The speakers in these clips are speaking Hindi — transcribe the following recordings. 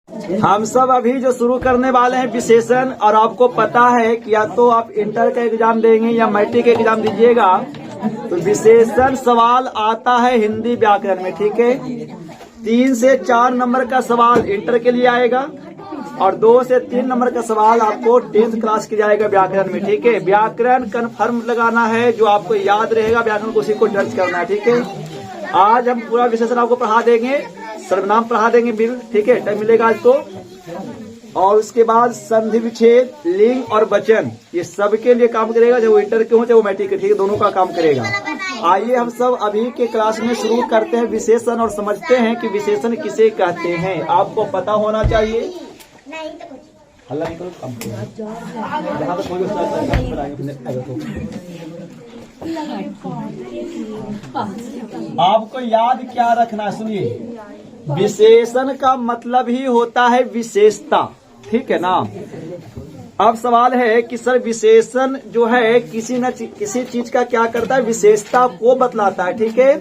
हम सब अभी जो शुरू करने वाले हैं विशेषण, और आपको पता है कि या तो आप इंटर का एग्जाम देंगे या मैट्रिक का एग्जाम दीजिएगा, तो विशेषण सवाल आता है हिंदी व्याकरण में, ठीक है। 3 से 4 नंबर का सवाल इंटर के लिए आएगा और 2 से 3 नंबर का सवाल आपको 10th क्लास के लिए आएगा व्याकरण में, ठीक है। व्याकरण कन्फर्म लगाना है, जो आपको याद रहेगा व्याकरण को उसी को दर्ज करना है, ठीक है। आज हम पूरा विशेषण आपको पढ़ा देंगे, सर्वनाम पढ़ा देंगे बिल, ठीक है, टाइम मिलेगा आज तो। और उसके बाद संधि विच्छेद, लिंग और वचन, ये सबके लिए काम करेगा, चाहे वो इंटर के हो चाहे वो मैट्रिक के, ठीक है, दोनों का काम करेगा। आइए हम सब अभी के क्लास में शुरू करते हैं विशेषण और समझते हैं कि विशेषण किसे कहते हैं। आपको पता होना चाहिए। हल्ला नहीं करो, काम आपको याद क्या रखना, सुनिए, विशेषण का मतलब ही होता है विशेषता, ठीक है ना। अब सवाल है कि सर विशेषण जो है किसी चीज का क्या करता है, विशेषता को बतलाता है, ठीक है।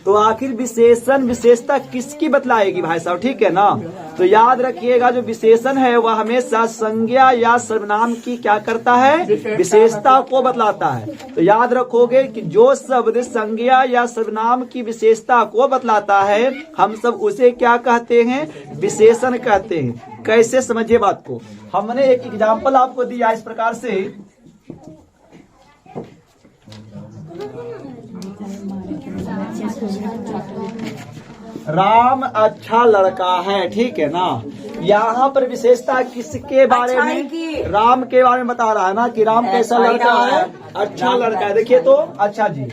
तो आखिर विशेषण विशेषता किसकी बतलाएगी भाई साहब, ठीक है ना। तो याद रखिएगा जो विशेषण है वह हमेशा संज्ञा या सर्वनाम की क्या करता है, विशेषता को बतलाता है। तो याद रखोगे कि जो शब्द संज्ञा या सर्वनाम की विशेषता को बतलाता है हम सब उसे क्या कहते हैं, विशेषण कहते हैं। कैसे, समझिए बात को। हमने एक एग्जाम्पल आपको दिया इस प्रकार से, राम अच्छा लड़का है, ठीक है ना। यहाँ पर विशेषता किसके बारे में, राम के बारे में बता रहा है ना, कि राम कैसा लड़का है, अच्छा लड़का है। देखिए तो अच्छा जी,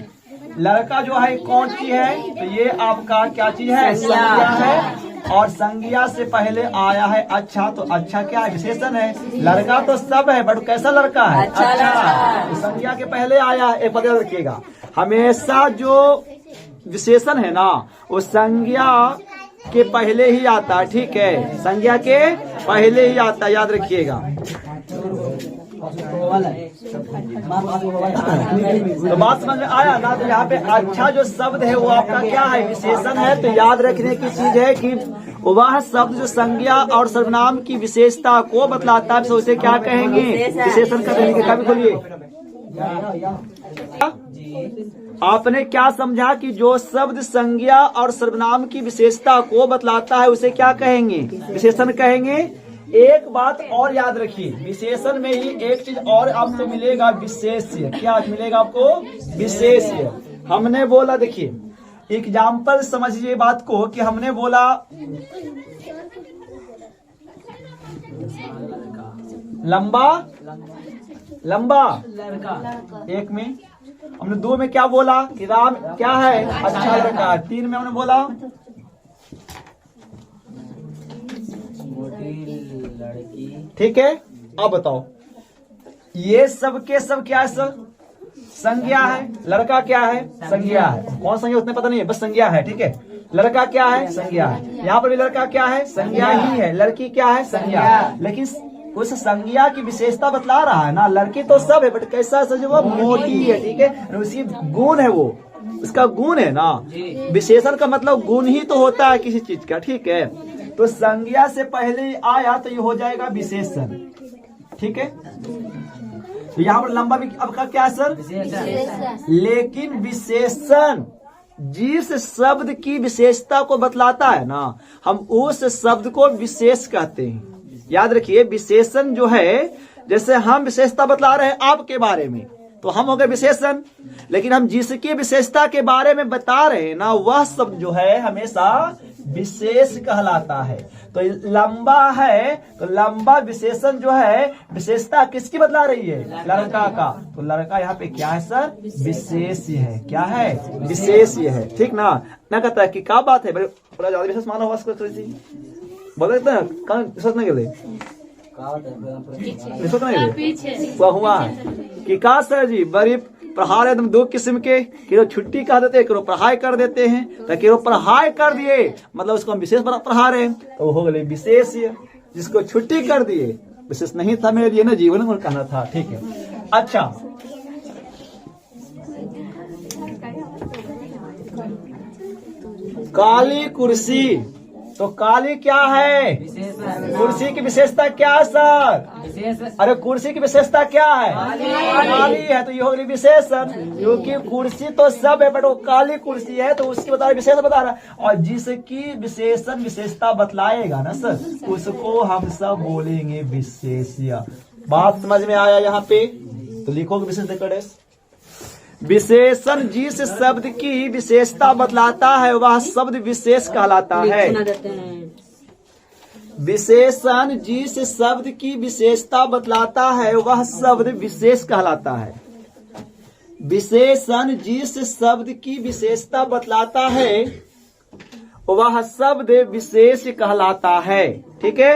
लड़का जो है कौन सी है, तो ये आपका क्या चीज है, संज्ञा है, और संज्ञा से पहले आया है अच्छा, तो अच्छा क्या है, विशेषण है। लड़का तो सब है बट कैसा लड़का है, अच्छा। तो संज्ञा के पहले आया है, एक पता रखिएगा, हमेशा जो विशेषण है ना वो संज्ञा के पहले ही आता है, ठीक है, संज्ञा के पहले ही आता है, याद रखिएगा। तो बात समझ में आया ना। तो यहाँ पे अच्छा जो शब्द है वो आपका क्या है, विशेषण है। तो याद रखने की चीज है कि वह शब्द जो संज्ञा और सर्वनाम की विशेषता को बतलाता है, तो उसे क्या कहेंगे, विशेषण का कहेंगे। कभी खोलिए, आपने क्या समझा कि जो शब्द संज्ञा और सर्वनाम की विशेषता को बतलाता है उसे क्या कहेंगे, विशेषण कहेंगे। एक बात और याद रखिए, विशेषण में ही एक चीज और आपको मिलेगा, विशेष्य। क्या मिलेगा आपको, विशेष्य। हमने बोला, देखिए एग्जाम्पल समझिए बात को, कि हमने बोला लंबा लंबा, एक में हमने 2 में क्या बोला कि राम क्या है, अच्छा लड़का। 3 में हमने बोला ठीक है। अब बताओ, ये सब के सब क्या है, सर संज्ञा है। लड़का क्या है, संज्ञा है। कौन संज्ञा उतने पता नहीं है, बस संज्ञा है, ठीक है। लड़का क्या है, संज्ञा है। यहाँ पर भी लड़का क्या है, संज्ञा ही है। लड़की क्या है, संज्ञा। लेकिन उस संज्ञा की विशेषता बतला रहा है ना, लड़की तो सब है बट कैसा सर, वो मोटी है, ठीक है, उसी गुण है, वो उसका गुण है ना। विशेषण का मतलब गुण ही तो होता है किसी चीज का, ठीक है। तो संज्ञा से पहले आया तो ये हो जाएगा विशेषण, ठीक है। तो यहाँ पर लंबा भी आपका क्या है सर, लेकिन विशेषण जिस शब्द की विशेषता को बतलाता है ना, हम उस शब्द को विशेष कहते हैं। याद रखिए, विशेषण जो है, जैसे हम विशेषता बतला रहे हैं आपके बारे में तो हम हो गए विशेषण, लेकिन हम जिसकी विशेषता के बारे में बता रहे हैं ना वह शब्द जो है हमेशा विशेष कहलाता है। तो लंबा है तो लंबा विशेषण जो है विशेषता किसकी बतला रही है, लड़का का। तो लड़का यहाँ पे क्या है सर, विशेष्य है। क्या है, विशेष्य है, ठीक ना। ना कहता है कि क्या बात है, बड़ा ज्यादा विशेष माना हुआ बोल देते हैं, कहाँ विश्वास नहीं गए हुआ कि का सर जी बड़ी पढ़ाई एकदम 2 किस्म के, केरो छुट्टी कह देते हैं, केरो पढ़ाई कर देते हैं। तो केरो पढ़ाई कर दिए मतलब उसको हम विशेष पढ़ा रहे हैं, तो हो गए विशेष। जिसको छुट्टी कर दिए विशेष नहीं था, मेरे लिए ना जीवन में कहना था, ठीक है। अच्छा, काली कुर्सी, तो काली क्या है, कुर्सी की विशेषता क्या है सर? अरे कुर्सी की विशेषता क्या है? काली है, तो ये हो गई विशेषण। क्योंकि कुर्सी तो सब है, बट वो काली कुर्सी है तो उसकी बता विशेषण बता रहा है। और जिसकी विशेषण विशेषता बतलाएगा ना सर, उसको हम सब बोलेंगे विशेष्य। बात समझ में आया यहाँ पे? तो लिखोगे विशेष गणेश। विशेषण जिस शब्द की विशेषता बतलाता है वह शब्द विशेष कहलाता है। विशेषण जिस शब्द की विशेषता बतलाता है वह शब्द विशेष कहलाता है। विशेषण जिस शब्द की विशेषता बतलाता है वह शब्द विशेष कहलाता है। ठीक है,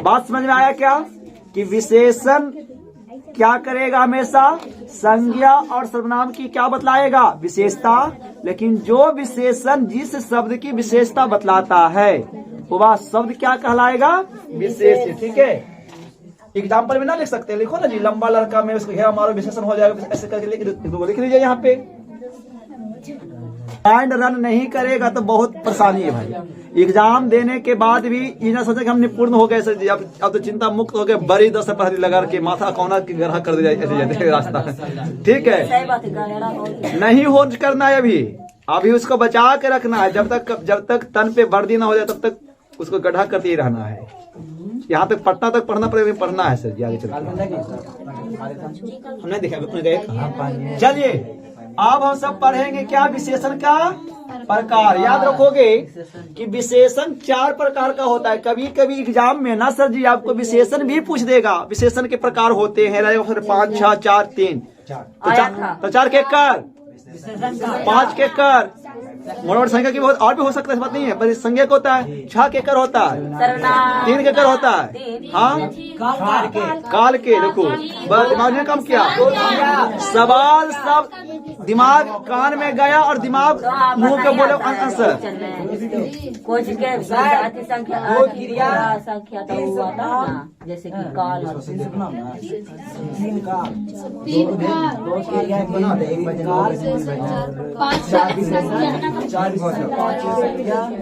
बात समझ में आया क्या? कि विशेषण क्या करेगा? हमेशा संज्ञा और सर्वनाम की क्या बतलाएगा? विशेषता। लेकिन जो विशेषण जिस शब्द की विशेषता बतलाता है वह शब्द क्या कहलाएगा? विशेष। ठीक है, एग्जाम्पल में ना लिख सकते, लिखो ना जी, लंबा लड़का में उसको घेरा मारो विशेषण हो जाएगा, ऐसे करके लिख लीजिए यहाँ पे। एंड रन नहीं करेगा तो बहुत परेशानी है भाई। एग्जाम देने के बाद भी ये ना सोचे कि हमने पूर्ण हो गए सर, अब तो चिंता मुक्त हो गए, बड़ी 10 पहली लगा के माथा कौना की ग्रह कर दिया ऐसे रास्ता। ठीक है, नहीं हो करना है अभी उसको बचा के रखना है। जब तक तन पे वर्दी ना हो जाए तब तक उसको गड्ढा करते ही रहना है। यहाँ तक पटना तक पढ़ना है सर जी, आगे चलते हमने देखा। चलिए अब हम सब पढ़ेंगे क्या? विशेषण का प्रकार। याद रखोगे कि विशेषण 4 प्रकार का होता है। कभी कभी एग्जाम में ना सर जी आपको विशेषण भी पूछ देगा। विशेषण के प्रकार होते हैं 5, 6, 4, 3 तो 4 के कर, 5 के कर, मोड़ संख्या की बहुत और भी हो सकता है, बात नहीं है, बस संज्ञा होता है। 6 के कर होता है, 3 के कर होता है, हाँ काल के। देखो बस दिमाग ने काम किया, सवाल सब दिमाग कान में गया और दिमाग मुंह के बोले आंसर। संख्या तो हुआ था जैसे कि काल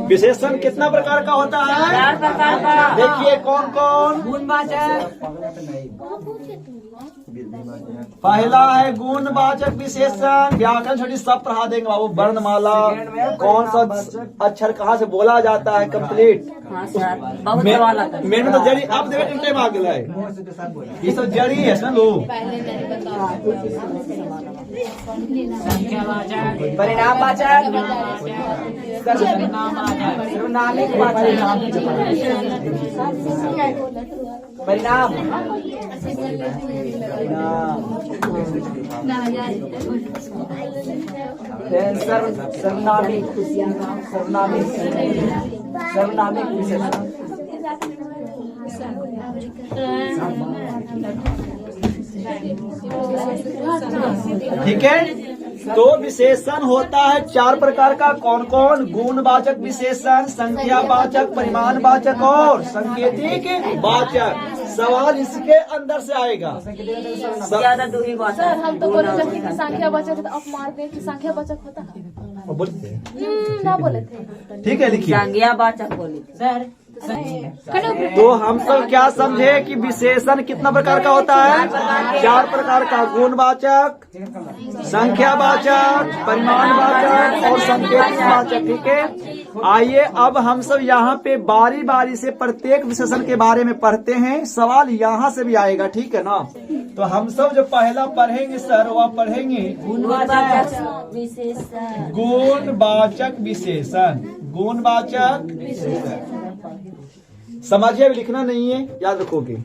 विशेषण कितना प्रकार का होता है? 4 प्रकार का। देखिए कौन कौन? पहला है गुणवाचक विशेषण। व्याकरण छोटी सब पढ़ा देंगे बाबू। वर्णमाला, कौन सा अक्षर कहाँ से बोला जाता है, कंप्लीट। मेन में तो जड़ी आप देखो टाइम आ गया है, ये सब जड़ी है ना लोग। परिणाम वाचक, सर्वनामिक वाचक, परिणाम सर्वनामिक विशेषण। ठीक है, तो विशेषण होता है 4 प्रकार का। कौन कौन? गुणवाचक विशेषण, संख्यावाचक, परिमाणवाचक और सांकेतिक वाचक। सवाल इसके अंदर से आएगा। ज्यादा दूरी सर हम तो बोले थे संख्या बचक, तो आप मारते हैं कि संख्या बचक होता है, बोलते ना बोले थे। ठीक है, लिखिए। संज्ञावाचक बोली सर। तो हम सब क्या समझे कि विशेषण कितना प्रकार का होता है? 4 प्रकार का। गुणवाचक, संख्यावाचक, परिमाणवाचक और सांकेतिक वाचक। ठीक है, आइए अब हम सब यहाँ पे बारी बारी से प्रत्येक विशेषण के बारे में पढ़ते हैं। सवाल यहाँ से भी आएगा, ठीक है ना? तो हम सब जो पहला पढ़ेंगे सर वह पढ़ेंगे गुणवाचक विशेषण। गुणवाचक विशेषण, गुणवाचक विशेषण। समझिए, अभी लिखना नहीं है, याद रखोगे।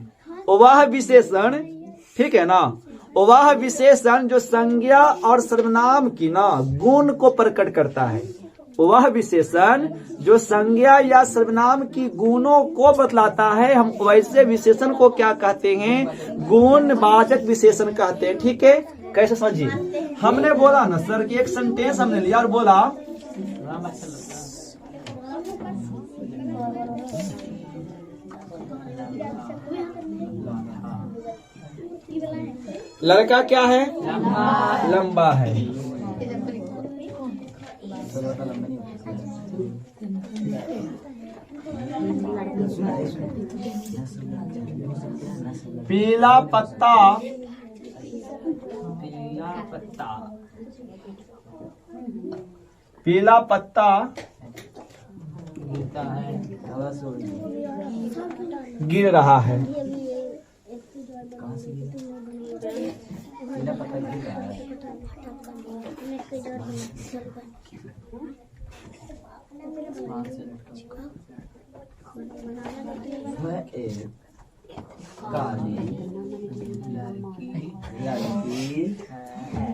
वह विशेषण, ठीक है ना, वह विशेषण जो संज्ञा और सर्वनाम की ना गुण को प्रकट करता है। वह विशेषण जो संज्ञा या सर्वनाम की गुणों को बतलाता है, हम वैसे विशेषण को क्या कहते हैं? गुणवाचक विशेषण कहते हैं। ठीक है, कैसे समझिए? हमने बोला ना सर कि एक सेंटेंस हमने लिया और बोला लड़का क्या है? लंबा है। पीला पत्ता पीला पत्ता पीला पत्ता गिरता है, हवा से उड़ता है। गिर रहा है। कहाँ से गिरा? पीला पत्ता गिर रहा है। वह एक काली लड़की है।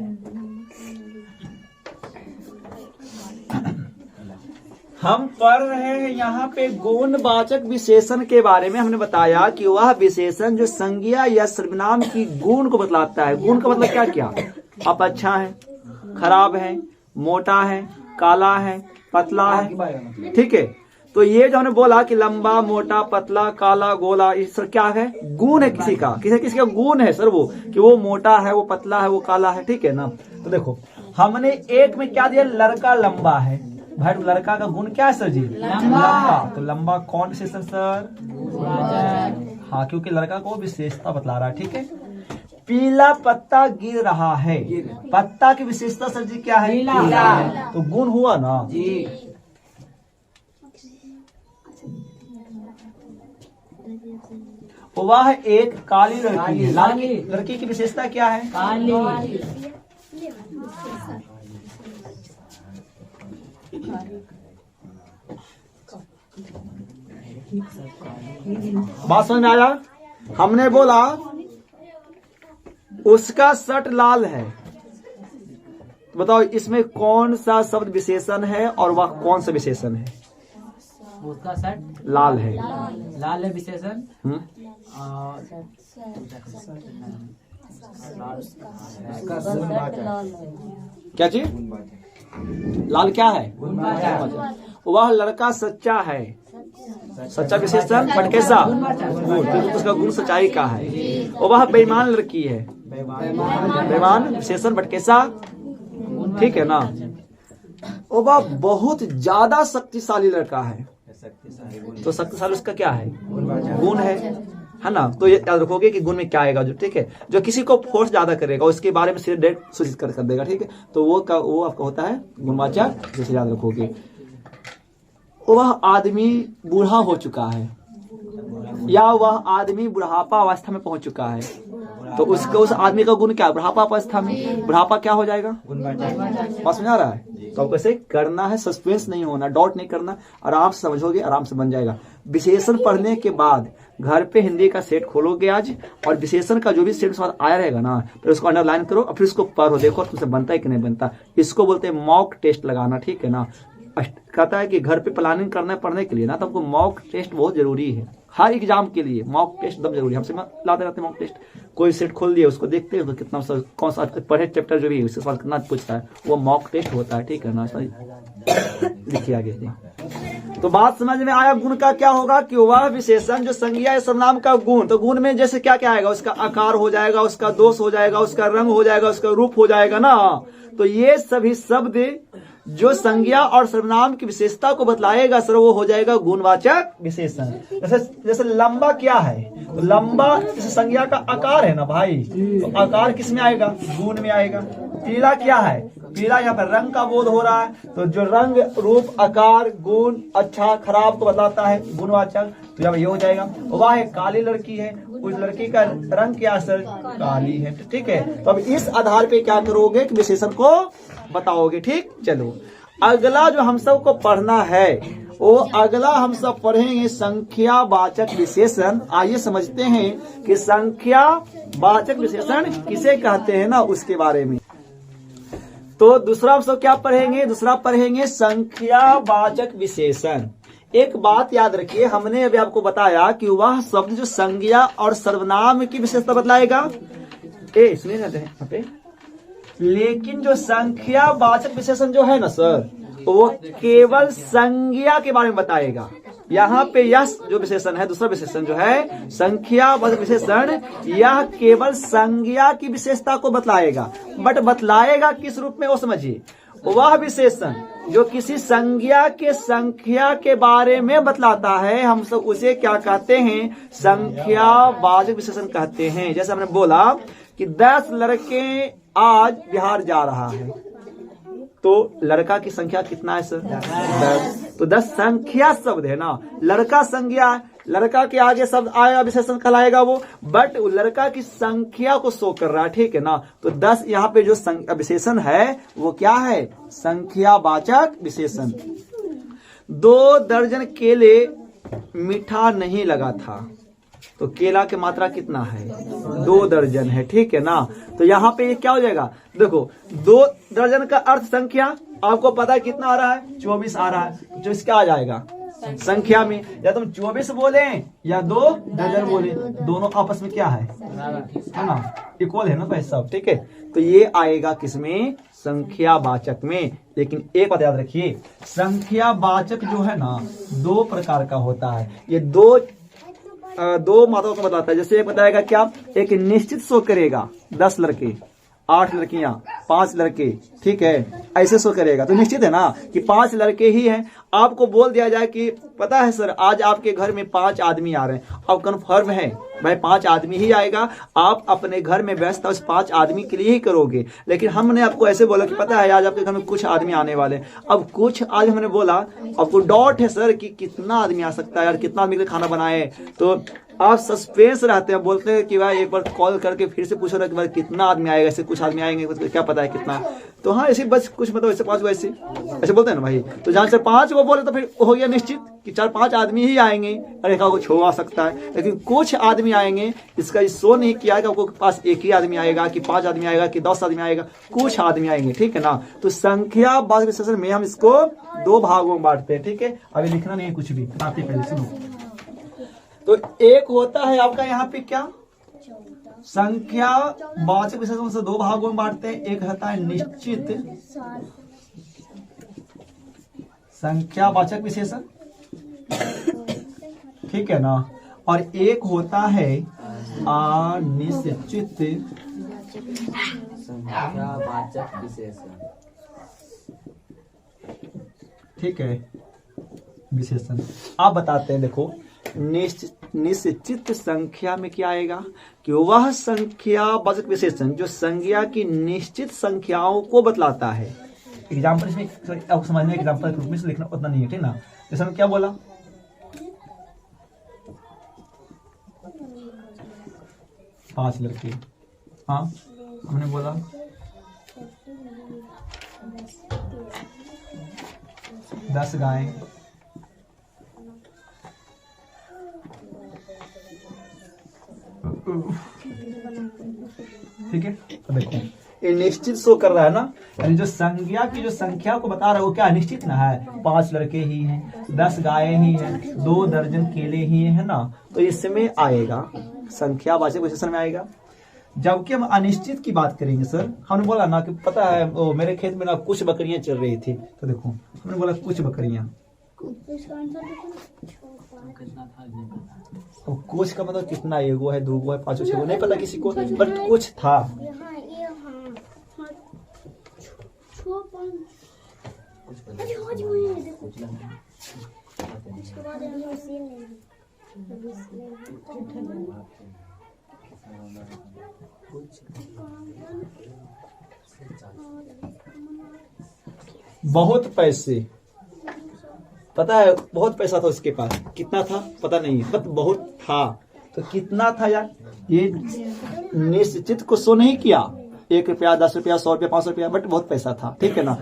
हम पढ़ रहे हैं यहाँ पे गुणवाचक विशेषण के बारे में। हमने बताया कि वह विशेषण जो संज्ञा या सर्वनाम की गुण को बतलाता है। गुण का मतलब क्या क्या? आप अच्छा है, खराब है, मोटा है, काला है, पतला है, ठीक है। तो ये जो हमने बोला कि लंबा, मोटा, पतला, काला, गोला, ये सर क्या है? गुण है किसी का। किसी का गुण है सर वो, कि वो मोटा है, वो पतला है, वो काला है, ठीक है ना। तो देखो हमने एक में क्या दिया? लड़का लंबा है। भाई लड़का का गुण क्या है सर जी? लंबा। तो लंबा कौन विशेषण सर? हाँ, क्योंकि लड़का को विशेषता बतला रहा है, ठीक है। पीला पत्ता गिर रहा है। पत्ता की विशेषता सर जी क्या है? पीला। तो गुण हुआ ना जी। वह एक काली लड़की है। लड़की की विशेषता क्या है? काली। बात समझ में आया? हमने बोला उसका शर्ट लाल है। बताओ इसमें कौन सा शब्द विशेषण है और वह कौन सा विशेषण है? उसका शर्ट लाल है। लाल है विशेषण। क्या चीज? लाल क्या है? वह लड़का सच्चा है। सच्चा विशेषण बट कैसा? गुण। उसका गुण सच्चाई का है। और वह बेईमान लड़की है। बेईमान विशेषण बट कैसा? ठीक है ना। और वह बहुत ज्यादा शक्तिशाली लड़का है। तो शक्तिशाली उसका क्या है? गुण है ना। तो ये याद रखोगे कि गुण में क्या आएगा, जो ठीक है, जो किसी को फोर्स ज्यादा करेगा उसके बारे में सिर्फ डायरेक्ट सूचित कर देगा, ठीक है। तो वो आपका होता है गुणवाचक, जैसे याद रखोगे। वह आदमी बूढ़ा हो चुका है या वह आदमी बुढ़ापा अवस्था में पहुंच चुका है, तो उसका उस आदमी का गुण क्या है? बुढ़ापा अवस्था में। बुढ़ापा क्या हो जाएगा? बात समझ आ रहा है? तो कैसे करना है? सस्पेंस नहीं होना, डाउट नहीं करना, आराम से समझोगे, आराम से बन जाएगा। विशेषण पढ़ने के बाद घर पे हिंदी का सेट खोलोगे आज, और विशेषण का जो भी सेट स्वाद आया रहेगा ना, फिर उसको अंडरलाइन करो और फिर उसको पढ़ो, देखो तुमसे बनता है कि नहीं बनता। इसको बोलते हैं मॉक टेस्ट लगाना, ठीक है ना। कहता है कि घर पे प्लानिंग करना है पढ़ने के लिए ना, तो हमको मॉक टेस्ट बहुत जरूरी है। हर एग्जाम के लिए मॉक टेस्ट एकदम जरूरी है। हमसे लाते रहते मॉक टेस्ट। कोई सेट खोल दिया, उसको देखते हैं तो कितना कौन सा पढ़े चैप्टर जो भी है उससे सवाल कितना पूछता है, वो मॉक टेस्ट होता है, ठीक है ना। लिखिए आगे। तो बात समझ में आया? गुण का क्या होगा कि वह विशेषण जो संज्ञा या सर्वनाम का गुण, तो गुण में जैसे क्या क्या आएगा? उसका आकार हो जाएगा, उसका दोष हो जाएगा, उसका रंग हो जाएगा, उसका रूप हो जाएगा ना। तो ये सभी शब्द जो संज्ञा और सर्वनाम की विशेषता को बतलाएगा सर, वो हो जाएगा गुणवाचक विशेषण। जैसे लंबा क्या है? तो लंबा जैसे संज्ञा का आकार है ना भाई, तो आकार किस में आएगा? गुण में आएगा। पीला क्या है? पीला यहाँ पर रंग का बोध हो रहा है, तो जो रंग, रूप, आकार, गुण, अच्छा खराब को बताता है, गुणवाचक। तो यहाँ ये हो जाएगा। वह एक काली लड़की है, उस लड़की का रंग क्या सर? काली है, ठीक है। तो अब इस आधार पे क्या करोगे कि विशेषण को बताओगे, ठीक। चलो अगला जो हम सब को पढ़ना है, वो अगला हम सब पढ़ेंगे संख्यावाचक विशेषण। आइए समझते हैं कि संख्यावाचक विशेषण किसे कहते हैं ना, उसके बारे में। तो दूसरा हम सब क्या पढ़ेंगे? दूसरा पढ़ेंगे संख्यावाचक विशेषण। एक बात याद रखिए, हमने अभी आपको बताया कि वह शब्द जो संज्ञा और सर्वनाम की विशेषता बतलाएगा। सुनिए ना यहाँ पे, लेकिन जो संख्यावाचक विशेषण जो है ना सर, वो केवल संज्ञा के बारे में बताएगा। यहाँ पे यह जो विशेषण है, दूसरा विशेषण जो है संख्यावाचक विशेषण, यह केवल संज्ञा की विशेषता को बतलाएगा। बट बतलाएगा किस रूप में वो समझिए। वह विशेषण जो किसी संज्ञा के संख्या के बारे में बतलाता है, हम सब उसे क्या कहते हैं? संख्यावाचक विशेषण कहते हैं। जैसे हमने बोला कि 10 लड़के आज बिहार जा रहा है, तो लड़का की संख्या कितना है सर? 10। तो 10 संख्या शब्द है ना, लड़का संज्ञा है, लड़का के आगे शब्द आएगा, विशेषण कहलाएगा वो, बट लड़का की संख्या को शो कर रहा है, ठीक है ना। तो 10 यहाँ पे जो विशेषण है वो क्या है? संख्यावाचक विशेषण। 2 दर्जन केले मीठा नहीं लगा था, तो केला की मात्रा कितना है? 2 दर्जन है, ठीक है ना। तो यहाँ पे ये क्या हो जाएगा? देखो 2 दर्जन का अर्थ संख्या, आपको पता है कितना आ रहा है? 24 आ रहा है। जो इसका आ जाएगा संख्या में, या तुम 24 बोले या 2 दर्जन बोले, दोनों आपस में क्या है ना, इक्वल है ना भाई सब, ठीक है। तो ये आएगा किसमें? संख्यावाचक में। लेकिन एक बात याद रखिए, संख्यावाचक जो है ना 2 प्रकार का होता है। ये दो मात्राओं को बताता है। जैसे एक बताएगा क्या? एक निश्चित शो करेगा 10 लड़के, 8 लड़कियां, 5 लड़के, ठीक है, ऐसे शो करेगा तो निश्चित है ना कि 5 लड़के ही हैं। आपको बोल दिया जाए कि पता है सर आज आपके घर में 5 आदमी आ रहे हैं, अब कंफर्म है भाई 5 आदमी ही आएगा, आप अपने घर में व्यस्त उस 5 आदमी के लिए ही करोगे। लेकिन हमने आपको ऐसे बोला कि पता है आज आपके घर में कुछ आदमी आने वाले, अब कुछ आज हमने बोला, आपको डाउट है सर कि कितना आदमी आ सकता है यार, कितना आदमी के लिए खाना बनाए, तो आप सस्पेंस रहते हैं, बोलते हैं कि भाई एक बार कॉल करके फिर से पूछो ना कि भाई कितना आदमी आएगा, ऐसे कुछ आदमी आएंगे क्या पता है कितना। तो हाँ ऐसे बस कुछ मतलब ऐसे 5 को ऐसे बोलते हैं ना भाई। तो जहां से 5 को बोले तो फिर हो गया निश्चित कि 4-5 आदमी ही आएंगे, रेखा को छुआ सकता है, लेकिन कुछ आदमी आएंगे। इसका ये शो नहीं किया कि आपको पास एक ही आदमी आएगा कि 5 आदमी आएगा कि 10 आदमी आएगा, कुछ आदमी आएंगे, ठीक है ना। तो संख्यावाचक विशेषण में हम इसको 2 भागों में बांटते हैं, ठीक है। अभी लिखना नहीं है कुछ भी, आते पहले सुनो। तो एक होता है आपका यहाँ पे क्या? संख्यावाचक विशेषण से 2 भागों में बांटते हैं। एक होता है निश्चित संख्यावाचक विशेषण, ठीक है ना, और एक होता है अनिश्चित संख्यावाचक विशेषण, ठीक है विशेषण। आप बताते हैं, देखो निश्चित संख्या में क्या आएगा कि वह संख्यावाचक विशेषण जो संज्ञा की निश्चित संख्याओं को बतलाता है। एग्जाम्पल इसमें आपको समझने एग्जाम्पल के रूप में लिखना उतना नहीं है, ठीक ना। जैसे हम क्या बोला, पांच लड़के, हाँ हमने बोला 10 गायें, ठीक है। तो देखो ये निश्चित शो कर रहा है ना, यानी जो संज्ञा की जो संख्या को बता रहा है वो क्या निश्चित ना है। 5 लड़के ही हैं, 10 गायें ही हैं, 2 दर्जन केले ही है ना, तो इसमें आएगा संख्यावाचक विशेषण में आएगा। जबकि हम अनिश्चित की बात करेंगे सर, हमने बोला ना कि पता है वो मेरे खेत में ना कुछ बकरियां चल रही थी, तो देखो हमने बोला कुछ बकरियां, तो कुछ का मतलब कितना, 1 है 2 है 5 6 नहीं पता किसी को, बट कुछ था। बहुत पैसे, पता है बहुत पैसा था उसके पास, कितना था पता नहीं, बट बहुत था। तो कितना था यार, ये निश्चित को शो नहीं किया, 1 रुपया 10 रुपया 100 रुपया 500 रुपया, बट बहुत पैसा था, ठीक है ना।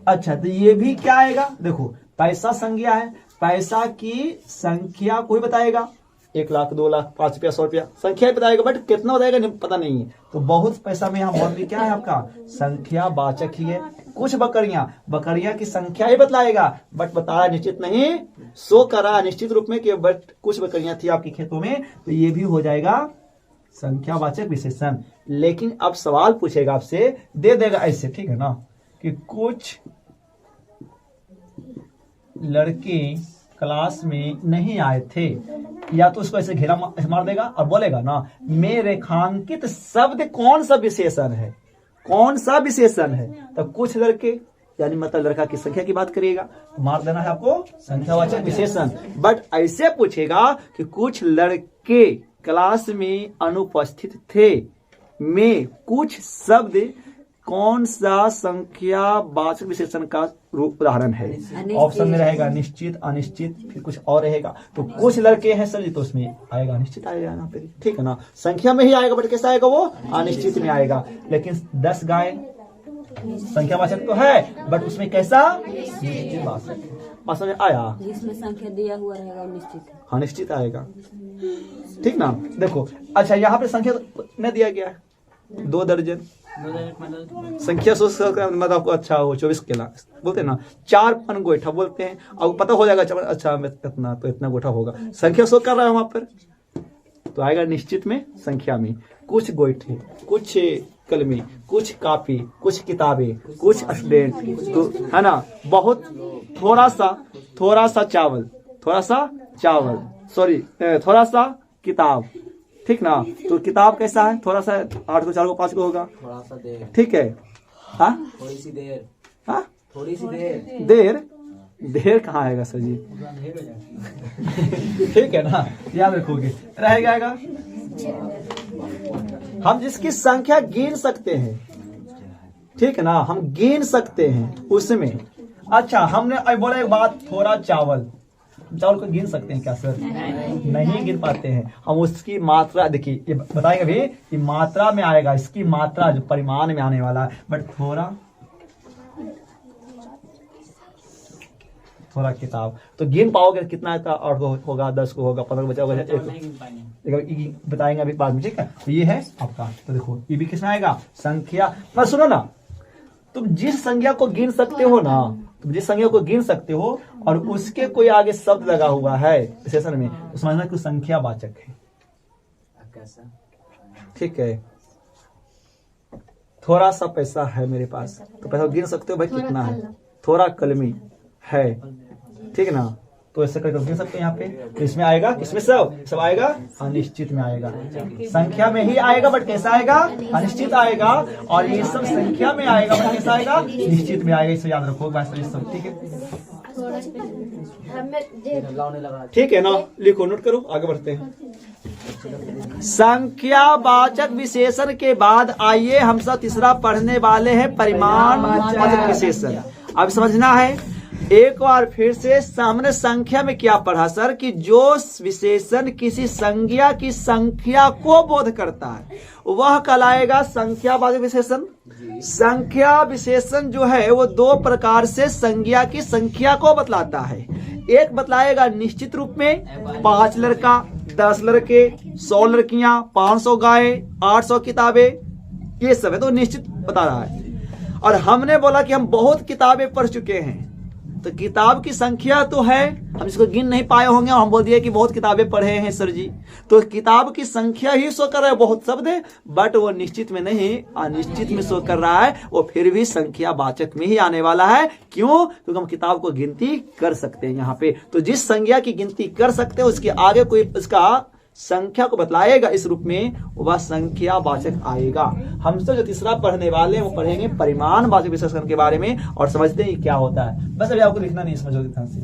अच्छा तो ये भी क्या आएगा, देखो पैसा संज्ञा है, पैसा की संख्या कोई बताएगा, 1 लाख 2 लाख 5 रुपया 100 रुपया संख्या ही बताएगा, बट कितना बताएगा नहीं पता नहीं है। तो बहुत पैसा में यहाँ बहुत भी क्या है आपका संख्यावाचक ही है। कुछ बकरियां की संख्या ही बतलाएगा, बट बताया निश्चित नहीं, शो करा निश्चित रूप में कि बट कुछ बकरियां थी आपके खेतों में, तो ये भी हो जाएगा संख्यावाचक विशेषण। लेकिन अब सवाल पूछेगा आपसे, दे देगा ऐसे, ठीक है ना, कि कुछ लड़के क्लास में नहीं आए थे, या तो उसको ऐसे घेरा मार देगा और बोलेगा ना में रेखांकित शब्द कौन सा विशेषण है, कौन सा विशेषण है। तो कुछ लड़के यानी मतलब लड़का की संख्या की बात करिएगा, मार्क देना है आपको संख्यावाचक विशेषण। बट ऐसे पूछेगा कि कुछ लड़के क्लास में अनुपस्थित थे में कुछ शब्द कौन सा संख्यावाचक विशेषण का रूप उदाहरण है? ऑप्शन में रहेगा निश्चित, अनिश्चित, फिर कुछ और रहेगा। तो कुछ लड़के हैं सर जी, तो उसमें आएगा निश्चित आएगा यहाँ पे, ठीक है ना, संख्या में ही आएगा, बट कैसा आएगा वो? अनिश्चित में आएगा। लेकिन 10 गाय संख्यावाचक तो है, बट उसमें कैसा? निश्चितवाचक। समझ में आया? जिसमें संख्या दिया हुआ रहेगा निश्चित, हाँ निश्चित आएगा, ठीक ना। देखो अच्छा, यहाँ पे संख्या न दिया गया है, 2 दर्जन संख्या सोच मतलब आपको अच्छा हो 24 केला बोलते हैं ना, 4 पन गोईठा बोलते हैं, और पता हो जाएगा अच्छा मैं इतना तो इतना गोईठा होगा, संख्या शो कर रहा है वहां पर, तो आएगा निश्चित में, संख्या में। कुछ गोईठे, कुछ कलमी, कुछ कापी, कुछ किताबें, कुछ स्टूडेंट, तो है ना, बहुत थोड़ा सा चावल, सॉरी थोड़ा सा किताब, ठीक ना। तो किताब कैसा है? थोड़ा सा 8 को 4 को 5 को होगा, थोड़ा सा देर, ठीक है। हाँ थोड़ी सी देर, हाँ थोड़ी सी देर, देर कहाँ आएगा सर जी? ठीक है ना, याद रखोगे, रह जाएगा। हम जिसकी संख्या गिन सकते हैं, ठीक है ना, हम गिन सकते हैं उसमें। अच्छा हमने बोला एक बात, थोड़ा चावल को गिन सकते हैं क्या सर? नहीं गिन पाते हैं हम। उसकी मात्रा देखिए, ये बताएंगे भी कि मात्रा में आएगा, इसकी मात्रा जो परिमाण में आने वाला है, बट थोड़ा किताब तो गिन पाओगे कितना का? 8 को होगा, 10 को होगा, 15 को बचा होगा, बताएंगे अभी बाद में, ठीक है। तो ये है आपका, तो देखो ये भी किसमें आएगा? संख्या। पर सुनो ना, तुम जिस संख्या को गिन सकते हो ना, तुम जिस संख्या को गिन सकते हो और उसके कोई आगे शब्द लगा हुआ है विशेषण में, तो समझना कि संख्यावाचक है, ठीक है। थोड़ा सा पैसा है मेरे पास, तो पैसा गिन सकते हो भाई कितना है। थोड़ा कलमी है, ठीक है ना, तो ऐसे करके गिन सकते हैं यहाँ पे। तो इसमें आएगा, किसमें सब आएगा? अनिश्चित में आएगा, संख्या में ही आएगा, बट कैसा आएगा? अनिश्चित आएगा। और ये सब संख्या में आएगा, बट कैसा आएगा? निश्चित में आएगा। इसे याद रखो बस, ये सब ठीक है, ठीक है ना। लिखो, नोट करो, आगे बढ़ते हैं। संख्यावाचक विशेषण के बाद आइए हम सब तीसरा पढ़ने वाले हैं परिमाणवाचक विशेषण। अब समझना है एक बार फिर से, सामने संख्या में क्या पढ़ा सर कि जो विशेषण किसी संज्ञा की संख्या को बोध करता है वह कहलाएगा संख्यावाचक विशेषण। संख्या विशेषण जो है वो 2 प्रकार से संज्ञा की संख्या को बतलाता है। एक बतलाएगा निश्चित रूप में, 5 लड़का, 10 लड़के, 100 लड़कियां, 500 गाय, 800 किताबें, ये सब है, तो निश्चित बता रहा है। और हमने बोला कि हम बहुत किताबें पढ़ चुके हैं, तो किताब की संख्या तो है, हम इसको गिन नहीं पाए होंगे और हम बोल दिए कि बहुत किताबें पढ़े हैं सर जी, तो किताब की संख्या ही शो कर रहा है, बहुत शब्द है, बट वो निश्चित में नहीं अनिश्चित में शो कर रहा है, वो फिर भी संख्यावाचक में ही आने वाला है। क्यों? क्योंकि हम किताब को गिनती कर सकते हैं यहाँ पे। तो जिस संज्ञा की गिनती कर सकते हैं उसके आगे कोई उसका संख्या को बतलाएगा इस रूप में, वह संख्यावाचक आएगा। हम सब जो तीसरा पढ़ने वाले हैं वो पढ़ेंगे परिमाणवाचक विशेषण के बारे में और समझते हैं क्या होता है। बस अभी आपको लिखना नहीं, समझोगे ध्यान से।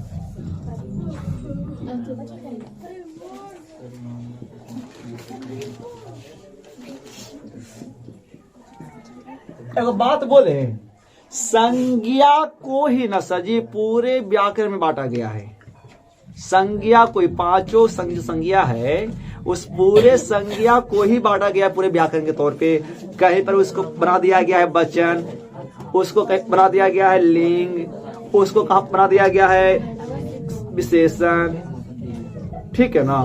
एक बात बोले, संज्ञा को ही न सजी पूरे व्याकरण में बांटा गया है। संज्ञा कोई 5 संज्ञा है, उस पूरे संज्ञा को ही बांटा गया है पूरे व्याकरण के तौर पे। कहीं पर उसको बना दिया गया है वचन, उसको कहीं बना दिया गया है लिंग, उसको कहाँ बना दिया गया है विशेषण, ठीक है ना,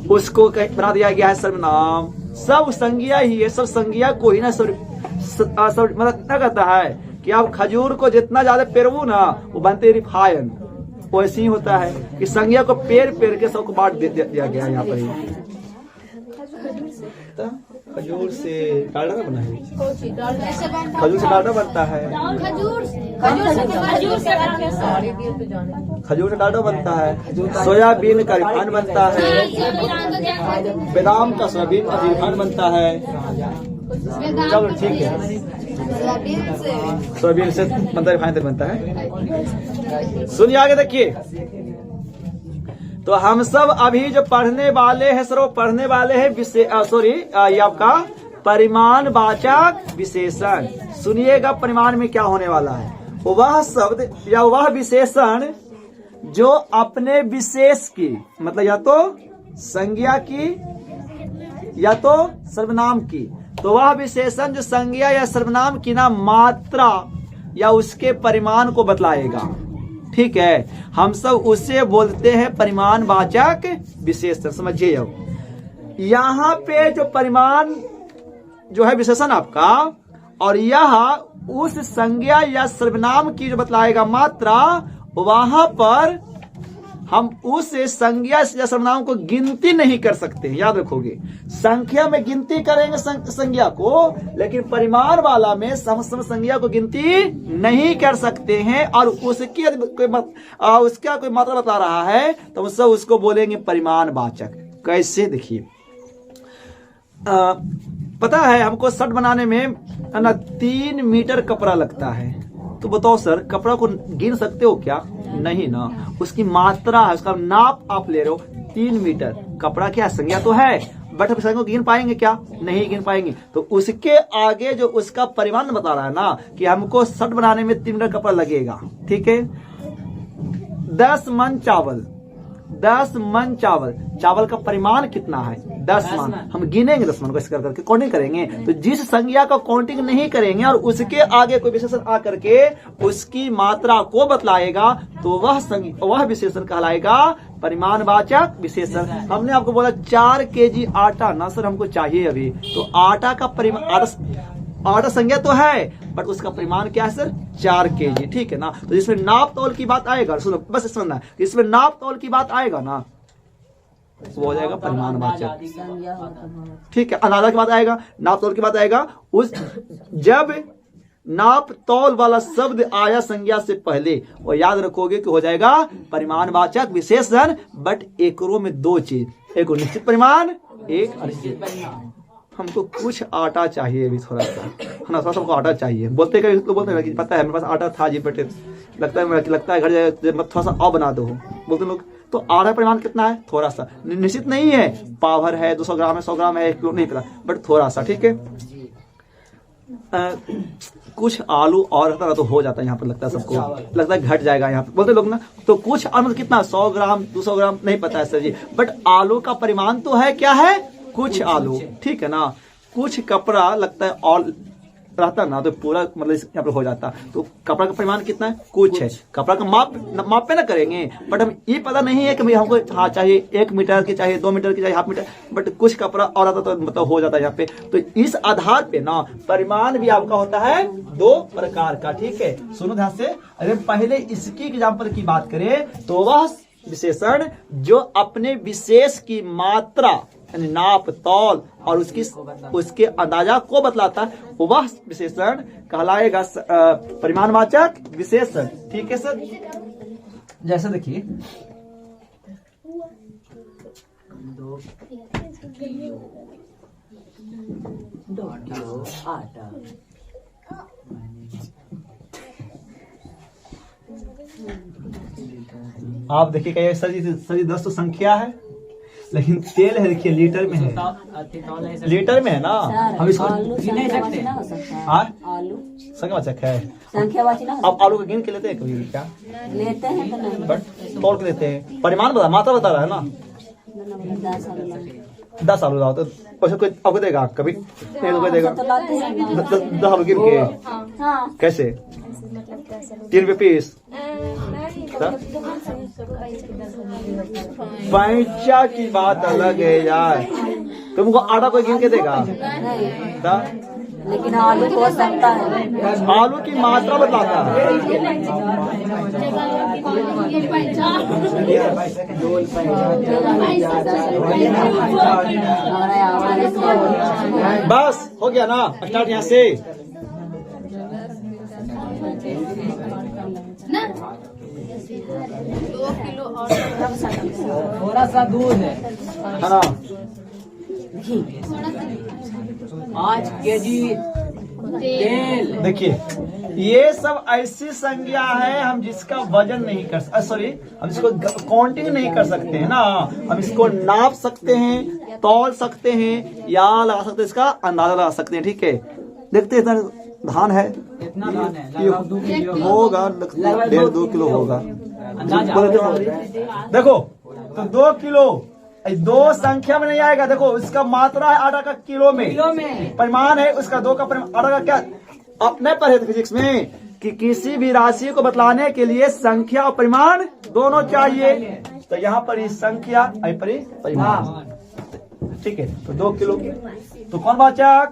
उसको कहीं बना दिया गया है सर्वनाम। सब संज्ञा ही है, सब संज्ञा को ही ना सब मतलब क्या कहता है कि आप खजूर को जितना ज्यादा पेरवू ना वो बनते रिफाइन, वैसे ही होता है कि संज्ञा को पेर के सबको बांट दिया गया है यहाँ पर ही। खजूर से डालडा बना है, खजूर से डालडा बनता है, खजूर से डालडा बनता है, सोयाबीन का रिफाइन बनता है, बादाम का सोयाबीन का रिफाइन बनता है। चलो ठीक है। सोयाबीन से बनता है, रिफाइंड तेल बनता है। सुनिए आगे देखिए, तो हम सब अभी जो पढ़ने वाले हैं सर, वो पढ़ने वाले हैं ये आपका परिमाण वाचक विशेषण। सुनिएगा परिमाण में क्या होने वाला है। वह शब्द या वह विशेषण जो अपने विशेष की, मतलब या तो संज्ञा की या तो सर्वनाम की, तो वह विशेषण जो संज्ञा या सर्वनाम की ना मात्रा या उसके परिमाण को बतलाएगा। ठीक है, हम सब उसे बोलते हैं परिमाण वाचक विशेषण। समझिए, अब यहाँ पे जो परिमाण जो है विशेषण आपका, और यह उस संज्ञा या सर्वनाम की जो बतलाएगा मात्रा, वहां पर हम उस संज्ञा या सर्वनाम को गिनती नहीं कर सकते। याद रखोगे, संख्या में गिनती करेंगे संज्ञा को, लेकिन परिमाण वाला में संज्ञा को गिनती नहीं कर सकते हैं। और उसका कोई मात्रा बता रहा है तो हम सब उसको बोलेंगे परिमाण वाचक। कैसे, देखिए, पता है हमको शर्ट बनाने में ना 3 मीटर कपड़ा लगता है, तो बताओ सर कपड़ा को गिन सकते हो क्या? नहीं ना, उसकी मात्रा है, उसका नाप आप ले रहे हो 3 मीटर। कपड़ा क्या संज्ञा तो है, बट हम संज्ञा को गिन पाएंगे क्या? नहीं गिन पाएंगे। तो उसके आगे जो उसका परिमाण बता रहा है ना कि हमको शर्ट बनाने में 3 मीटर कपड़ा लगेगा। ठीक है, 10 मन चावल, 10 मन चावल, चावल का परिमाण कितना है? 10 मन। हम गिनेंगे 10 मन को ऐसे करके काउंटिंग करेंगे। तो जिस संज्ञा का काउंटिंग नहीं करेंगे और उसके आगे कोई विशेषण आ करके उसकी मात्रा को बतलाएगा, तो वह विशेषण कहलाएगा परिमाण वाचक विशेषण। हमने आपको बोला 4 केजी आटा ना सर हमको चाहिए अभी, तो आटा का परिमाण, आटा संज्ञा तो है बट उसका परिमाण क्या है सर? 4 केजी। ठीक है ना, तो जिसमें नाप तौल की बात आएगा, सुनो बस समझना, इसमें नाप तौल की बात आएगा ना, वो हो जाएगा परिमाण वाचक। ठीक है, अंदाजा की बात आएगा, नाप तौल की बात आएगा। उस जब नाप तौल वाला शब्द आया संज्ञा से पहले, और याद रखोगे कि हो जाएगा परिमाण वाचक विशेषण। बट एकरो में 2 चीज, एक निश्चित परिमाण, एक अनिश्चित परिमाण। हमको कुछ आटा चाहिए अभी थोड़ा सा, है ना, थोड़ा सा हमको आटा चाहिए। बोलते कभी तो बोलते हैं कि पता है मेरे पास आटा था जी बेटे, लगता है घर जाए थोड़ा सा और बना दो, बोलते लोग। तो आटा परिमाण कितना है? थोड़ा सा, निश्चित नहीं है, पावर है, 200 ग्राम है, 100 ग्राम है, 1 किलो नहीं पता, बट थोड़ा सा। ठीक है, कुछ आलू और रहता तो हो जाता है, यहाँ पर लगता है सबको, लगता है घट जाएगा यहाँ पे, बोलते लोग ना। तो कुछ आलू कितना, 100 ग्राम 200 ग्राम नहीं पता है सर जी, बट आलू का परिमाण तो है, क्या है? कुछ आलू। ठीक है ना, कुछ कपड़ा लगता है और रहता ना तो पूरा मतलब यहाँ पर हो जाता। तो कपड़ा का परिमाण कितना है? कुछ है। कपड़ा का माप पे ना करेंगे, बट हम ये पता नहीं है कि भाई हमको हाँ चाहिए 1 मीटर की, चाहिए 2 मीटर की, चाहिए 1/2 मीटर, बट कुछ कपड़ा और आता तो मतलब हो जाता है यहाँ पे। तो इस आधार पे ना परिमाण भी आपका होता है 2 प्रकार का। ठीक है, सुनो ध्यान से। अगर पहले इसकी एग्जाम्पल की बात करें तो वह विशेषण जो अपने विशेष की मात्रा यानी नाप तौल और उसके अंदाजा को बतलाता है, वह विशेषण कहलाएगा परिमाणवाचक विशेषण। ठीक है सर, जैसे देखिए 2 किलो आटा। आप देखिए सर जी 10 तो संख्या है, लेकिन तेल है देखिए लीटर में है, लीटर में है ना। हम इसको गिन नहीं सकते। आलू संख्यावाचक है, संख्यावाची ना। आप आलू को गिन के लेते हैं कभी क्या? लेते हैं तो नहीं, बट तोड़ के लेते हैं। परिमाण बता, मात्रा बता रहा है ना। 10 आलू लाओ तो पैसे कोई आपको देगा? कभी नहीं तो कोई देगा। 10 आलू गिन के कैसे? 3 रुपये पीस। पैसा की बात अलग है यार, तुमको आटा कोई गिन के देगा? लेकिन आलू हो सकता है, आलू की मात्रा बताता है। बस हो गया ना, स्टार्ट यहाँ से। थोड़ा सा दूध है ना, 5 केजी तेल। देखिए ये सब ऐसी संज्ञा है हम जिसका वजन नहीं कर सकते, सॉरी हम इसको काउंटिंग नहीं कर सकते हैं ना। हम इसको नाप सकते हैं, तौल सकते हैं या लगा सकते हैं, इसका अंदाजा लगा सकते हैं। ठीक है, देखते हैं इतना धान है, इतना धान है ये लगभग 2 किलो होगा 1.5-2 किलो होगा। अंदाजा। देखो तो 2 किलो 2 संख्या में नहीं आएगा। देखो इसका मात्रा है आटा का किलो में, किलो में। परिमाण है उसका 2 का आटा का क्या अपने पढ़े थे फिजिक्स में कि किसी भी राशि को बतलाने के लिए संख्या और परिमाण दोनों चाहिए। तो यहाँ पर ही संख्या पर ही परिमाण। ठीक है, तो 2 किलो। तो कौन वाचक?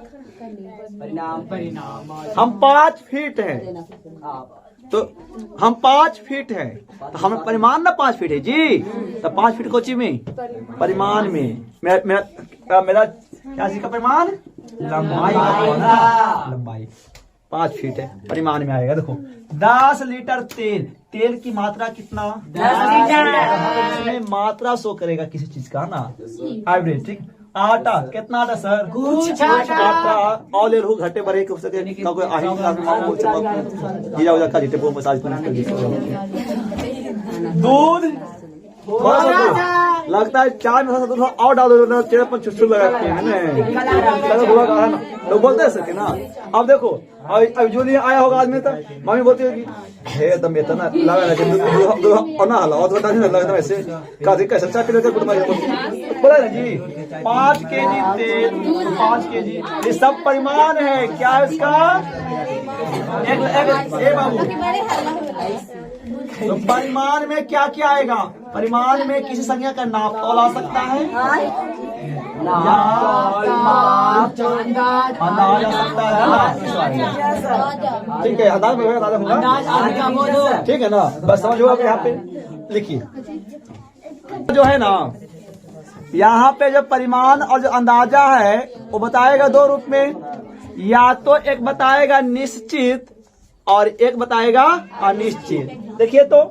परिणाम। हम 5 फीट हैं, तो हम 5 फीट है, तो हम परिमाण ना 5 फीट है जी। तो 5 फीट कोची में परिमाण में मेरा क्या का परिमाण लंबाई का, लंबाई 5 फीट है, परिमाण में आएगा। देखो 10 लीटर तेल, तेल की मात्रा कितना? 10 लीटर। इसमें मात्रा शो करेगा किसी चीज का ना, एवरेज। ठीक, आटा कितना आटा सर? कुछ आटा। और ले लो घटे बढ़े हो सके कोई आही हीरा उजा का जीते मसाज कर दूध लगता है 4 में दूध और डाल दो, चेहरे पर छुट्टी लगाते हैं लोग बोलते हैं सके ना। अब देखो अब जो नहीं आया होगा आदमी तक मम्मी बोलती होगी हे दम ये ना लगा और ना हला और लगा वैसे का कैसे 4 किलो बोला ना जी। 5 केजी तेल, 5 केजी, ये सब परिमाण है। क्या है इसका? एक बाबू, तो परिमाण में क्या क्या आएगा? परिमाण में किसी संख्या का नाप तौल आ सकता है, अंदाज आ सकता है। ठीक है, अंदाज में होगा। ठीक है ना, बस समझ होगा। यहाँ पे लिखिए जो है ना, यहाँ पे जो परिमाण और जो अंदाजा है वो बताएगा 2 रूप में। या तो एक बताएगा निश्चित और एक बताएगा अनिश्चित। देखिए तो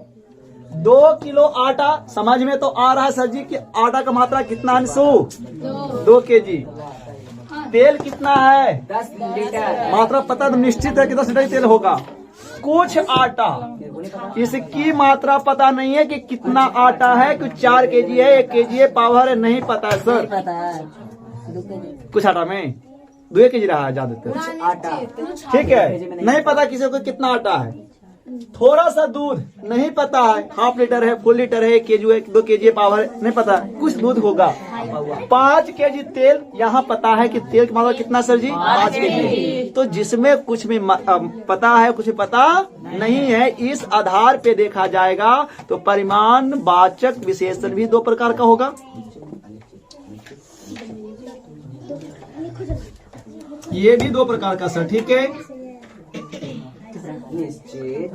2 किलो आटा समझ में तो आ रहा है सर जी कि आटा का मात्रा कितना अंशु? 2 केजी। तेल कितना है? 10 लीटर। मात्रा पता तो निश्चित है कि 10 लीटर तेल होगा। कुछ आटा, इसकी मात्रा पता नहीं है कि कितना आटा है, कि 4 केजी है, 1 केजी है, पावर है, नहीं पता है सर। पता है कुछ आटा में 2 केजी रहा है ज्यादातर। आटा ठीक है, नहीं पता किसी को कितना आटा है। थोड़ा सा दूध नहीं पता है, हाफ लीटर है, फुल लीटर है, 1 केजी है, 2 केजी है, पावर है, नहीं पता, कुछ दूध होगा। 5 केजी तेल, यहाँ पता है कि तेल की मात्रा कितना सर जी? 5 केजी। तो जिसमें कुछ में पता है कुछ में पता नहीं है, इस आधार पे देखा जाएगा। तो परिमाण वाचक विशेषण भी 2 प्रकार का होगा। ये भी 2 प्रकार का सर। ठीक है, निश्चित।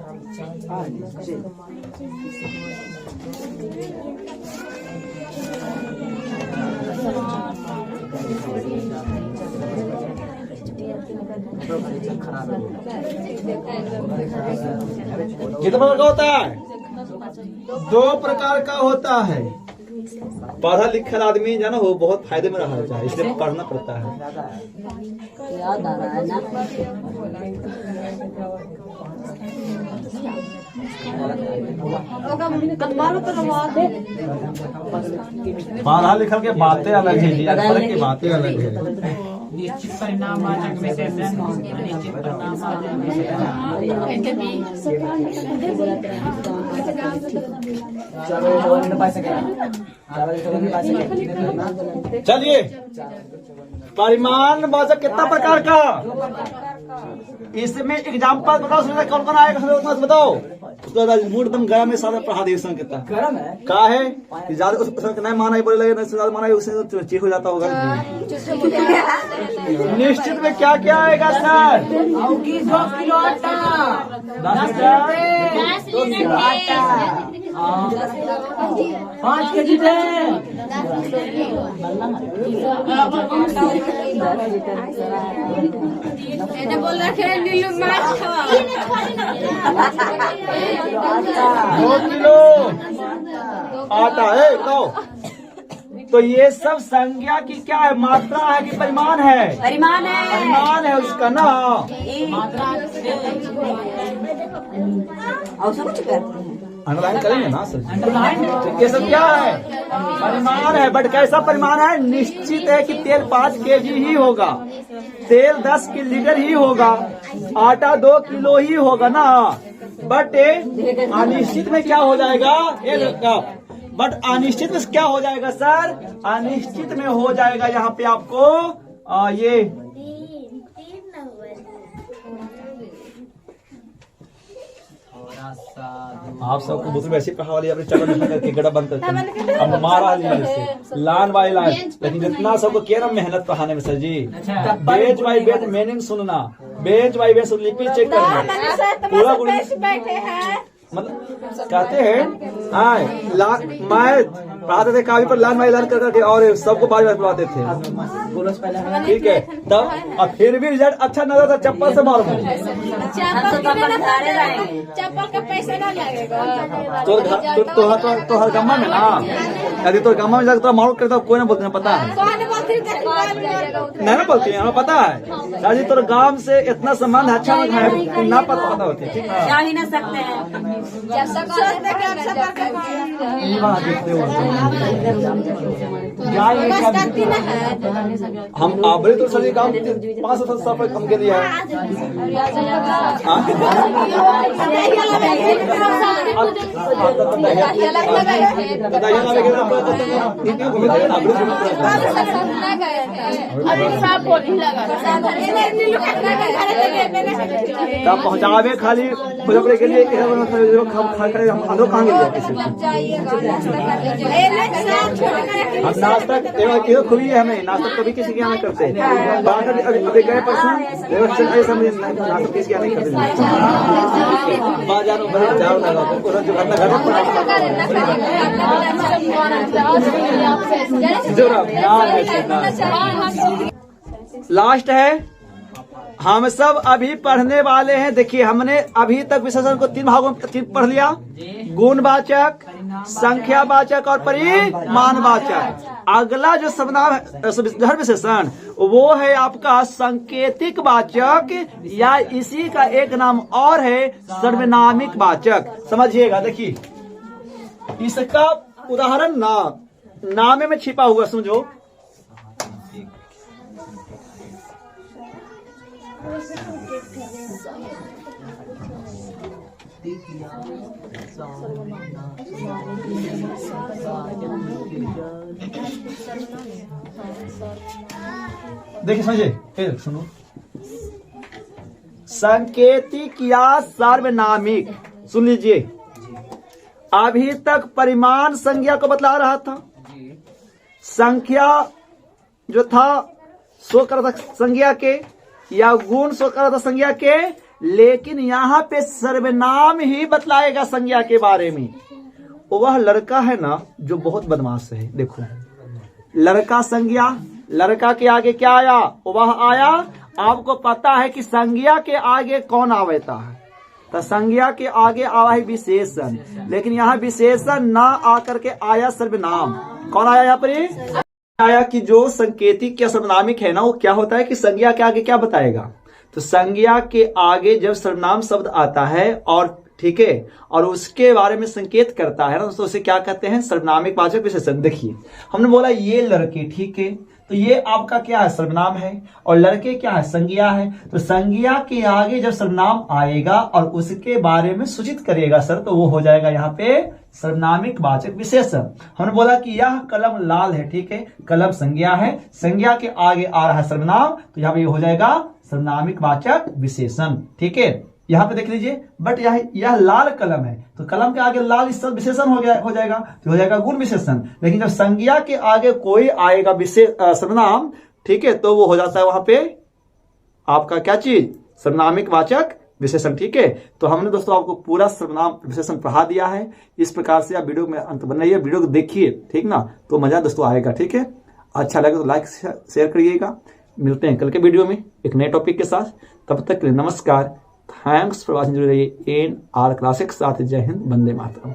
कितने प्रकार का होता है? 2 प्रकार का होता है। पढ़ा लिखा आदमी जाना हो बहुत फायदे में रहा जाए, इसलिए पढ़ना पड़ता है। याद आ रहा है ना। पढ़ा लिखा के बातें अलग है जी, अक्षर की बातें अलग है। निश्चित परिणाम वाचक विशेषण, अनिश्चित परिणाम वाचक विशेषण। चलिए, परिमाण वाचक कितना प्रकार का? इसमें एग्जाम्पल बताओ, कौन कौन आएगा बताओ। मूड एकदम गर्म है, सारा पढ़ा दे कितना गरम है। का है ज्यादा उसका नहीं माना ही बोले लगे, ज्यादा माना है उससे तो चीख हो जाता होगा। निश्चित में क्या क्या आएगा सर? 2 किलो आटा, 10 लीटर, 2 किलो आटा, 5 केजी तेल, बोल रखे 2 किलो आटा है। बताओ तो ये सब संज्ञा की क्या है, मात्रा है कि परिमाण है? परिमाण है। परिमाण है उसका ना। और सब कुछ करते हैं। अंडरलाइन करेंगे ना सर? ये सब क्या है? परिमाण है। बट कैसा परिमाण है? निश्चित है कि तेल 5 kg ही होगा, तेल 10 लीटर ही होगा, आटा 2 किलो ही होगा ना। बट अनिश्चित में क्या हो जाएगा? बट अनिश्चित में क्या हो जाएगा सर? अनिश्चित में हो जाएगा यहाँ पे आपको ये आप सबको बुजुर्ग वैसे पढ़ा लिया अपने चलो नहीं करके गड़ा बंद करके अब मारा लिया इससे लान बाई लान। लेकिन जितना सबको किया ना मेहनत पढ़ाने में sir ji, bench by bench meaning सुनना, बेंच बाई बेंच लिपि चेक करना पूरा मतलब कहते हैं मैं पढ़ाते थे काफी पर लान बाई लान करके और सबको बार बार पढ़ाते थे। ठीक है तब अब फिर भी रिजल्ट अच्छा न था, चप्पल से मारो चप्पल का पैसा ना लगेगा। तो हर गम्मा में ना, यदि तो गम्मा में जाकर मारो करता कोई ना बोलते, पता है नहीं ना बोलती है, हमें पता है दादी तो गांव से इतना संबंध अच्छा है ना पता होती है। जा ही ना सकते हैं। हम आबरे तो सभी काम 500 सफर कम के दिया है। तब पहुँचावे खाली मुजफ्फर के लिए हम कहाँ हम नाश्ता खुली है, हमें नाश्ता कभी किसी के यहाँ नहीं करते। अभी गए परसों नाश्ता किसी के यहाँ नहीं करते। बाजारों में जाओ लास्ट है। हम सब अभी पढ़ने वाले हैं। देखिए हमने अभी तक विशेषण को 3 भागों में पढ़ लिया, गुणवाचक, संख्यावाचक और परिमाणवाचक। अगला जो सर्वनाम है विशेषण वो है आपका सांकेतिक वाचक या इसी का एक नाम और है सर्वनामिक वाचक। समझिएगा, देखिए इसका उदाहरण नामे में छिपा हुआ समझो। देखिए समझे, फिर सुनो, सांकेतिक या सार्वनामिक। सुन लीजिए, अभी तक परिमाण संज्ञा को बतला रहा था, संख्या जो था सो कर था संज्ञा के, या गुण सो कर था संज्ञा के, लेकिन यहाँ पे सर्वनाम ही बतलाएगा संज्ञा के बारे में। वह लड़का है ना जो बहुत बदमाश है। देखो लड़का संज्ञा, लड़का के आगे क्या आया? वह आया। आपको पता है कि संज्ञा के आगे कौन आवेता है? तो संज्ञा के आगे आवा है विशेषण, लेकिन यहाँ विशेषण ना आकर के आया सर्वनाम। कौन आया यहाँ पर? आया कि जो संकेतिक या सर्वनामिक है ना, वो क्या होता है कि संज्ञा के आगे क्या बताएगा? तो संज्ञा के आगे जब सर्वनाम शब्द आता है और ठीक है, और उसके बारे में संकेत करता है ना, तो उसे क्या कहते हैं? सर्वनामिक वाचक विशेषण। देखिए हमने बोला ये लड़के, ठीक है, तो ये आपका क्या है? सर्वनाम है, और लड़के क्या है? संज्ञा है। तो संज्ञा के आगे जब सर्वनाम आएगा और उसके बारे में सूचित करेगा सर, तो वो हो जाएगा यहाँ पे सर्वनामिक वाचक विशेषण। हमने बोला कि यह कलम लाल है, ठीक है, कलम संज्ञा है, संज्ञा के आगे आ रहा है सर्वनाम, तो यहाँ पे हो जाएगा सर्वनामिक वाचक विशेषण। ठीक है, यहाँ पे देख लीजिए, बट यह लाल कलम है, तो कलम के आगे लाल इस विशेषण हो जाएगा, तो हो जाएगा गुण विशेषण। लेकिन जब संज्ञा के आगे कोई आएगा सर्वनाम, ठीक है, तो वो हो जाता है वहां पे आपका क्या चीज? सर्वनामिक वाचक विशेषण। ठीक है, तो हमने दोस्तों आपको पूरा सर्वनाम विशेषण पढ़ा दिया है। इस प्रकार से आप वीडियो में अंत बन रही है, वीडियो को देखिए, ठीक ना, तो मजा दोस्तों आएगा। ठीक है, अच्छा लगे तो लाइक शेयर करिएगा। मिलते हैं कल के वीडियो में एक नए टॉपिक के साथ। तब तक के लिए नमस्कार। Thanks for watching. N R classic साथ। जय हिंद, वंदे मातरम।